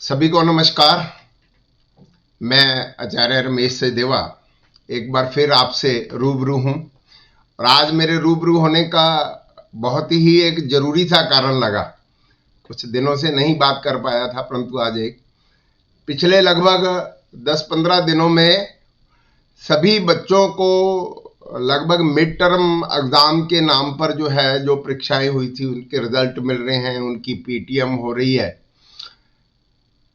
सभी को नमस्कार। मैं आचार्य रमेश सचदेवा एक बार फिर आपसे रूबरू हूं और आज मेरे रूबरू होने का बहुत ही एक जरूरी सा कारण लगा। कुछ दिनों से नहीं बात कर पाया था, परंतु आज पिछले लगभग 10-15 दिनों में सभी बच्चों को लगभग मिड टर्म एग्जाम के नाम पर जो परीक्षाएं हुई थी उनके रिजल्ट मिल रहे हैं, उनकी पीटीएम हो रही है।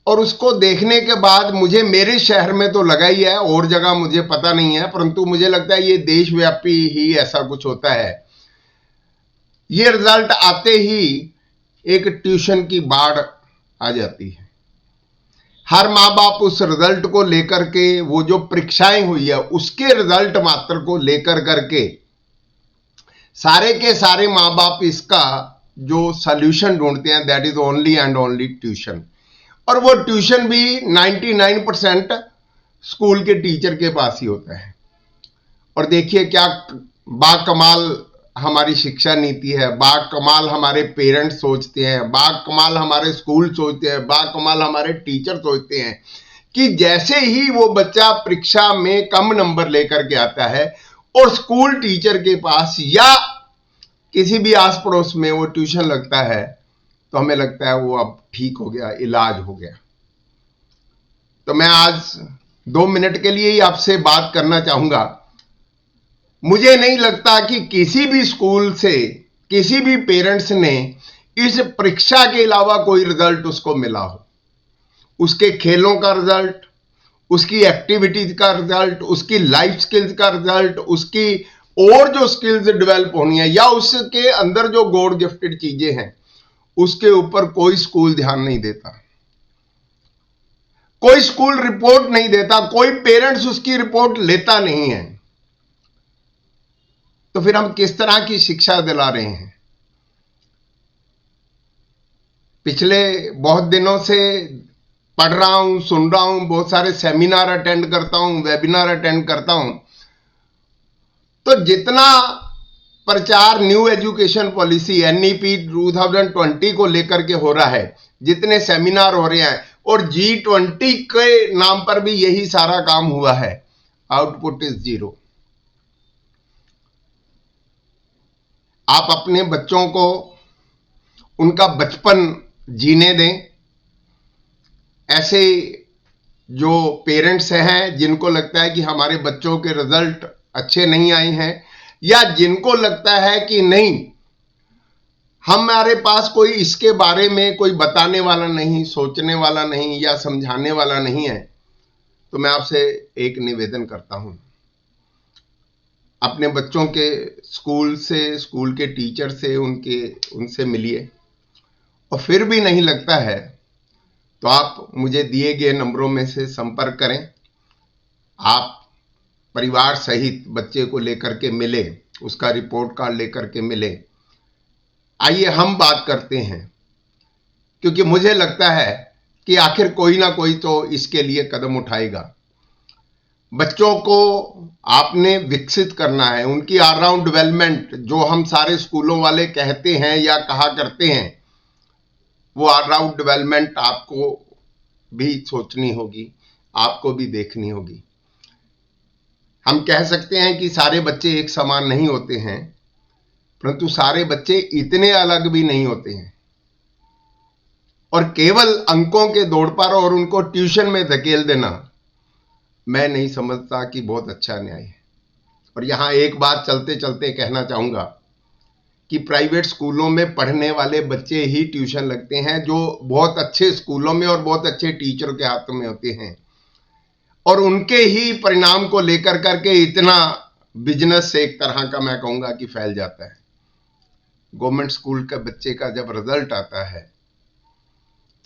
और उसको देखने के बाद मुझे मेरे शहर में तो लगा ही है, और जगह मुझे पता नहीं है, परंतु मुझे लगता है ये देशव्यापी ही ऐसा कुछ होता है। ये रिजल्ट आते ही एक ट्यूशन की बाढ़ आ जाती है। हर माँ बाप उस रिजल्ट को लेकर के, वो जो परीक्षाएं हुई है उसके रिजल्ट मात्र को लेकर करके सारे के सारे माँ बाप इसका जो सॉल्यूशन ढूंढते हैं, that is only and only tuition. और वो ट्यूशन भी 99% स्कूल के टीचर के पास ही होता है। और देखिए क्या बाकमाल हमारी शिक्षा नीति है, बाकमाल हमारे पेरेंट्स सोचते हैं, बाकमाल हमारे स्कूल सोचते हैं, बाकमाल हमारे टीचर सोचते हैं कि जैसे ही वो बच्चा परीक्षा में कम नंबर लेकर के आता है और स्कूल टीचर के पास या किसी भी आस पड़ोस में वो ट्यूशन लगता है, तो हमें लगता है वो अब ठीक हो गया, इलाज हो गया। तो मैं आज 2 मिनट के लिए ही आपसे बात करना चाहूंगा। मुझे नहीं लगता कि किसी भी स्कूल से किसी भी पेरेंट्स ने इस परीक्षा के अलावा कोई रिजल्ट उसको मिला हो। उसके खेलों का रिजल्ट, उसकी एक्टिविटीज का रिजल्ट, उसकी लाइफ स्किल्स का रिजल्ट, उसकी और जो स्किल्स डेवलप होनी है या उसके अंदर जो गॉड गिफ्टेड चीजें हैं, उसके ऊपर कोई स्कूल ध्यान नहीं देता, कोई स्कूल रिपोर्ट नहीं देता, कोई पेरेंट्स उसकी रिपोर्ट लेता नहीं है। तो फिर हम किस तरह की शिक्षा दिला रहे हैं? पिछले बहुत दिनों से पढ़ रहा हूं, सुन रहा हूं, बहुत सारे सेमिनार अटेंड करता हूं, वेबिनार अटेंड करता हूं, तो जितना प्रचार न्यू एजुकेशन पॉलिसी एनईपी 2020 को लेकर के हो रहा है, जितने सेमिनार हो रहे हैं, और G20 के नाम पर भी यही सारा काम हुआ है, आउटपुट इज 0। आप अपने बच्चों को उनका बचपन जीने दें। ऐसे जो पेरेंट्स हैं जिनको लगता है कि हमारे बच्चों के रिजल्ट अच्छे नहीं आए हैं, या जिनको लगता है कि नहीं, हमारे पास कोई इसके बारे में कोई बताने वाला नहीं, सोचने वाला नहीं या समझाने वाला नहीं है, तो मैं आपसे एक निवेदन करता हूं, अपने बच्चों के स्कूल से, स्कूल के टीचर से उनसे मिलिए। और फिर भी नहीं लगता है तो आप मुझे दिए गए नंबरों में से संपर्क करें। आप परिवार सहित बच्चे को लेकर के मिले, उसका रिपोर्ट कार्ड लेकर के मिले। आइए हम बात करते हैं, क्योंकि मुझे लगता है कि आखिर कोई ना कोई तो इसके लिए कदम उठाएगा। बच्चों को आपने विकसित करना है, उनकी ऑलराउंड डेवलपमेंट जो हम सारे स्कूलों वाले कहते हैं या कहा करते हैं, वो ऑलराउंड डेवलपमेंट आपको भी सोचनी होगी, आपको भी देखनी होगी। हम कह सकते हैं कि सारे बच्चे एक समान नहीं होते हैं, परंतु सारे बच्चे इतने अलग भी नहीं होते हैं। और केवल अंकों के दौड़ पर और उनको ट्यूशन में धकेल देना, मैं नहीं समझता कि बहुत अच्छा न्याय है। और यहां एक बात चलते चलते कहना चाहूंगा कि प्राइवेट स्कूलों में पढ़ने वाले बच्चे ही ट्यूशन लगते हैं, जो बहुत अच्छे स्कूलों में और बहुत अच्छे टीचरों के हाथों में होते हैं, और उनके ही परिणाम को लेकर करके इतना बिजनेस एक तरह का मैं कहूंगा कि फैल जाता है। गवर्नमेंट स्कूल का बच्चे का जब रिजल्ट आता है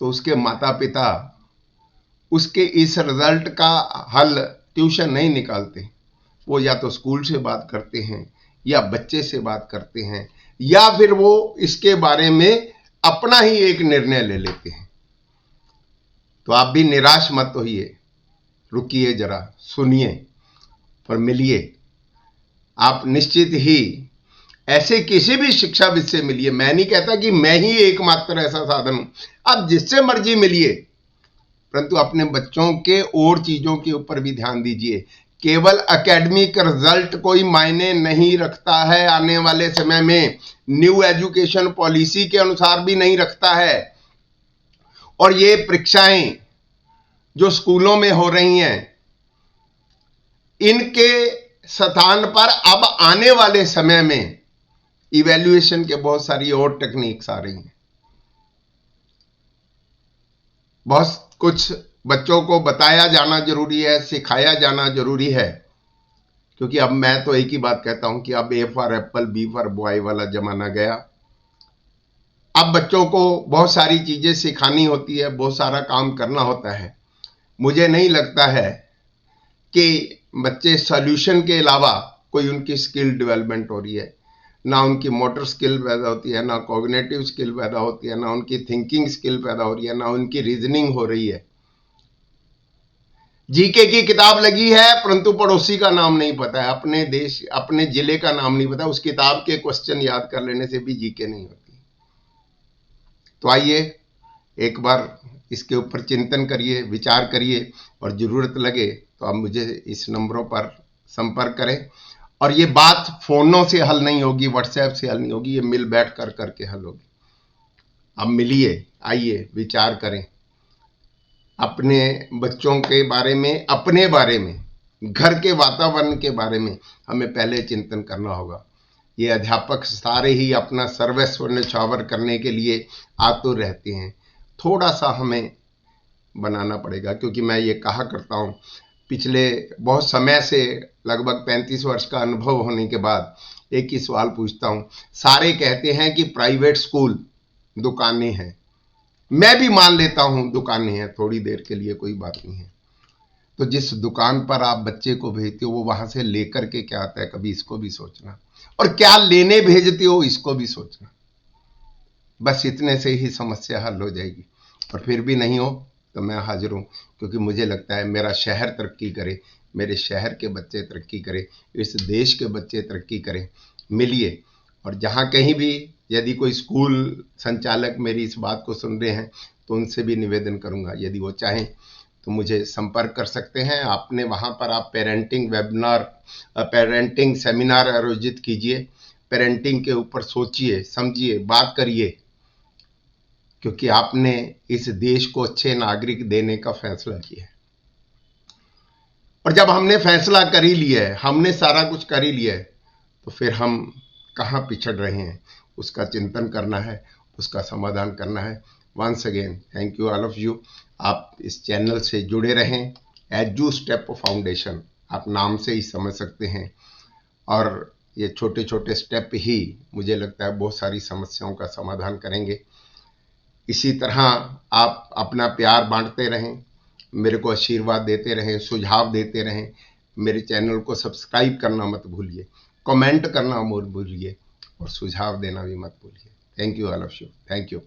तो उसके माता पिता उसके इस रिजल्ट का हल ट्यूशन नहीं निकालते, वो या तो स्कूल से बात करते हैं या बच्चे से बात करते हैं, या फिर वो इसके बारे में अपना ही एक निर्णय ले लेते हैं। तो आप भी निराश मत होइए, रुकिए, जरा सुनिए और मिलिए। आप निश्चित ही ऐसे किसी भी शिक्षाविद से मिलिए। मैं नहीं कहता कि मैं ही एकमात्र ऐसा साधन हूं, आप जिससे मर्जी मिलिए, परंतु अपने बच्चों के और चीजों के ऊपर भी ध्यान दीजिए। केवल एकेडमिक रिजल्ट कोई मायने नहीं रखता है, आने वाले समय में न्यू एजुकेशन पॉलिसी के अनुसार भी नहीं रखता है। और ये परीक्षाएं जो स्कूलों में हो रही हैं, इनके स्थान पर अब आने वाले समय में इवैल्यूएशन के बहुत सारी और टेक्निक्स आ रही हैं। बहुत कुछ बच्चों को बताया जाना जरूरी है, सिखाया जाना जरूरी है, क्योंकि अब मैं तो एक ही बात कहता हूं कि अब A for apple B for boy वाला जमाना गया। अब बच्चों को बहुत सारी चीजें सिखानी होती है, बहुत सारा काम करना होता है। मुझे नहीं लगता है कि बच्चे सॉल्यूशन के अलावा कोई उनकी स्किल डेवलपमेंट हो रही है। ना उनकी मोटर स्किल पैदा होती है, ना कॉग्निटिव स्किल पैदा होती है, ना उनकी थिंकिंग स्किल पैदा हो रही है, ना उनकी रीजनिंग हो रही है। जीके की किताब लगी है, परंतु पड़ोसी का नाम नहीं पता है, अपने देश अपने जिले का नाम नहीं पता। उस किताब के क्वेश्चन याद कर लेने से भी जीके नहीं होती। तो आइए एक बार इसके ऊपर चिंतन करिए, विचार करिए, और जरूरत लगे तो आप मुझे इस नंबरों पर संपर्क करें। और ये बात फोनों से हल नहीं होगी, व्हाट्सएप से हल नहीं होगी, ये मिल बैठ कर करके हल होगी। अब मिलिए, आइए विचार करें अपने बच्चों के बारे में, अपने बारे में, घर के वातावरण के बारे में हमें पहले चिंतन करना होगा। ये अध्यापक सारे ही अपना सर्वस्व न्यौछावर करने के लिए आतुर रहते हैं। थोड़ा सा हमें बनाना पड़ेगा, क्योंकि मैं ये कहा करता हूँ, पिछले बहुत समय से लगभग 35 वर्ष का अनुभव होने के बाद एक ही सवाल पूछता हूँ। सारे कहते हैं कि प्राइवेट स्कूल दुकानें हैं। मैं भी मान लेता हूँ दुकानें हैं, थोड़ी देर के लिए, कोई बात नहीं है। तो जिस दुकान पर आप बच्चे को भेजते हो वो वहां से लेकर के क्या आता है, कभी इसको भी सोचना। और क्या लेने भेजते हो इसको भी सोचना। बस इतने से ही समस्या हल हो जाएगी। और फिर भी नहीं हो तो मैं हाजिर हूं, क्योंकि मुझे लगता है मेरा शहर तरक्की करे, मेरे शहर के बच्चे तरक्की करें, इस देश के बच्चे तरक्की करें। मिलिए, और जहां कहीं भी यदि कोई स्कूल संचालक मेरी इस बात को सुन रहे हैं तो उनसे भी निवेदन करूंगा, यदि वो चाहें तो मुझे संपर्क कर सकते हैं। आपने वहां पर आप पेरेंटिंग वेबिनार, पेरेंटिंग सेमिनार आयोजित कीजिए। पेरेंटिंग के ऊपर सोचिए, समझिए, बात करिए, क्योंकि आपने इस देश को अच्छे नागरिक देने का फैसला किया है। और जब हमने फैसला कर ही लिया है, हमने सारा कुछ कर ही लिया है, तो फिर हम कहाँ पिछड़ रहे हैं, उसका चिंतन करना है, उसका समाधान करना है। Once again thank you all of you. आप इस चैनल से जुड़े रहें। एजू स्टेप फाउंडेशन आप नाम से ही समझ सकते हैं, और ये छोटे छोटे स्टेप ही मुझे लगता है बहुत सारी समस्याओं का समाधान करेंगे। इसी तरह आप अपना प्यार बांटते रहें, मेरे को आशीर्वाद देते रहें, सुझाव देते रहें। मेरे चैनल को सब्सक्राइब करना मत भूलिए, कमेंट करना मत भूलिए, और सुझाव देना भी मत भूलिए। Thank you all of you. Thank you.